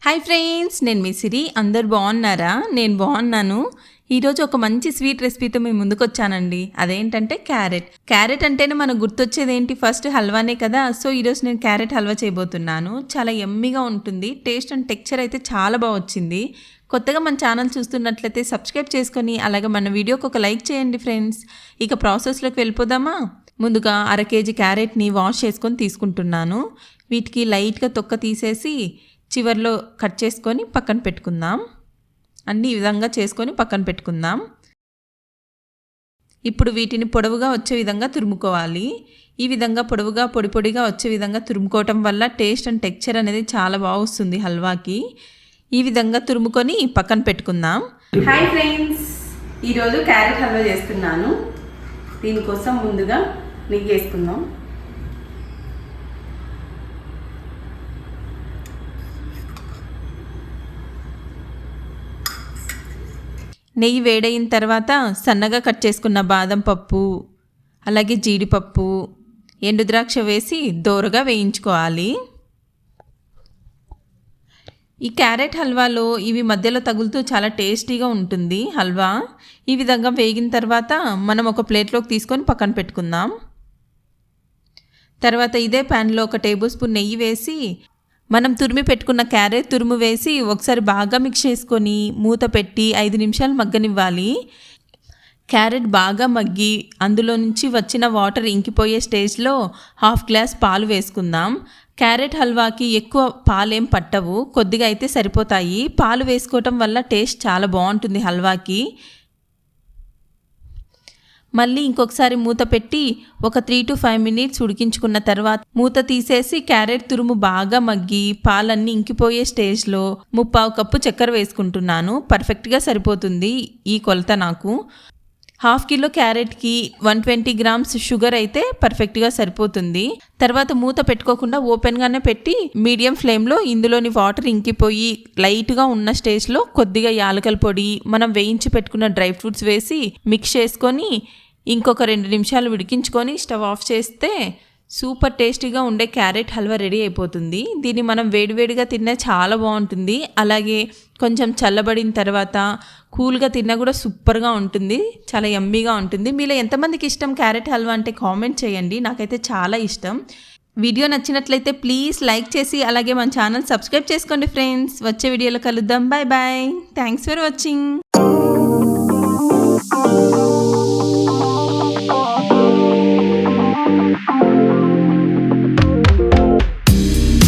Hi friends, నేను మీ సిరి. అందరు బాగున్నారా? నేను బాగున్నాను. ఈరోజు ఒక మంచి స్వీట్ రెసిపీతో మేము ముందుకు వచ్చానండి. అదేంటంటే క్యారెట్ అంటేనే మనకు గుర్తొచ్చేది ఏంటి? ఫస్ట్ హల్వానే కదా. సో ఈరోజు నేను క్యారెట్ హల్వా చేయబోతున్నాను. చాలా యమ్మీగా ఉంటుంది. టేస్ట్ అండ్ టెక్స్చర్ అయితే చాలా బాగా వచ్చింది. కొత్తగా మన ఛానల్ చూస్తున్నట్లయితే సబ్స్క్రైబ్ చేసుకొని అలాగే మన వీడియోకి ఒక లైక్ చేయండి ఫ్రెండ్స్. ఇక ప్రాసెస్లోకి వెళ్ళిపోదామా? ముందుగా 1/2 కేజీ క్యారెట్ని వాష్ చేసుకొని తీసుకుంటున్నాను. వీటికి లైట్గా తొక్క తీసేసి చివర్లో కట్ చేసుకొని పక్కన పెట్టుకుందాం. అన్నీ ఈ విధంగా చేసుకొని పక్కన పెట్టుకుందాం. ఇప్పుడు వీటిని పొడవుగా వచ్చే విధంగా తురుముకోవాలి. ఈ విధంగా పొడవుగా పొడిగా వచ్చే విధంగా తురుముకోవటం వల్ల టేస్ట్ అండ్ టెక్స్చర్ అనేది చాలా బాగా వస్తుంది హల్వాకి. ఈ విధంగా తురుముకొని పక్కన పెట్టుకుందాం. హాయ్ ఫ్రెండ్స్, ఈరోజు క్యారెట్ హల్వా చేస్తున్నాను. దీనికోసం ముందుగా నెయ్యి వేసుకుందాం. నెయ్యి వేడైన తర్వాత సన్నగా కట్ చేసుకున్న బాదం పప్పు, అలాగే జీడిపప్పు, ఎండు ద్రాక్ష వేసి దోరగా వేయించుకోవాలి. ఈ క్యారెట్ హల్వాలో ఇవి మధ్యలో తగులుతూ చాలా టేస్టీగా ఉంటుంది హల్వా. ఈ విధంగా వేగిన తర్వాత మనం ఒక ప్లేట్లోకి తీసుకొని పక్కన పెట్టుకుందాం. తర్వాత ఇదే ప్యాన్లో 1 టేబుల్ స్పూన్ నెయ్యి వేసి మనం తురిమి పెట్టుకున్న క్యారెట్ తురుము వేసి ఒకసారి బాగా మిక్స్ చేసుకొని మూత పెట్టి 5 నిమిషాలు మగ్గనివ్వాలి. క్యారెట్ బాగా మగ్గి అందులో నుంచి వచ్చిన వాటర్ ఇంకిపోయే స్టేజ్లో 1/2 గ్లాస్ పాలు వేసుకుందాం. క్యారెట్ హల్వాకి ఎక్కువ పాలేం పట్టవు, కొద్దిగా అయితే సరిపోతాయి. పాలు వేసుకోవటం వల్ల టేస్ట్ చాలా బాగుంటుంది హల్వాకి. మళ్ళీ ఇంకొకసారి మూత పెట్టి ఒక 3 to 5 మినిట్స్ ఉడికించుకున్న తర్వాత మూత తీసేసి క్యారెట్ తురుము బాగా మగ్గి పాలన్నీ ఇంకిపోయే స్టేజ్లో 3/4 కప్పు చక్కెర వేసుకుంటున్నాను. పర్ఫెక్ట్గా సరిపోతుంది ఈ కొలత నాకు. 1/2 కిలో క్యారెట్కి 120 గ్రామ్స్ షుగర్ అయితే పర్ఫెక్ట్గా సరిపోతుంది. తర్వాత మూత పెట్టుకోకుండా ఓపెన్గానే పెట్టి మీడియం ఫ్లేమ్లో ఇందులోని వాటర్ ఇంకిపోయి లైట్గా ఉన్న స్టేజ్లో కొద్దిగా యాలకల పొడి, మనం వేయించి పెట్టుకున్న డ్రై ఫ్రూట్స్ వేసి మిక్స్ చేసుకొని ఇంకొక 2 నిమిషాలు ఉడికించుకొని స్టవ్ ఆఫ్ చేస్తే సూపర్ టేస్టీగా ఉండే క్యారెట్ హల్వా రెడీ అయిపోతుంది. దీన్ని మనం వేడివేడిగా తిన్నా చాలా బాగుంటుంది. అలాగే కొంచెం చల్లబడిన తర్వాత కూల్గా తిన్నా కూడా సూపర్గా ఉంటుంది. చాలా యమ్మీగా ఉంటుంది. మీలో ఎంతమందికి ఇష్టం క్యారెట్ హల్వా అంటే కామెంట్ చేయండి. నాకైతే చాలా ఇష్టం. వీడియో నచ్చినట్లయితే ప్లీజ్ లైక్ చేసి అలాగే మన ఛానల్ సబ్స్క్రైబ్ చేసుకోండి ఫ్రెండ్స్. వచ్చే వీడియోలో కలుద్దాం. Bye bye. Thanks for watching.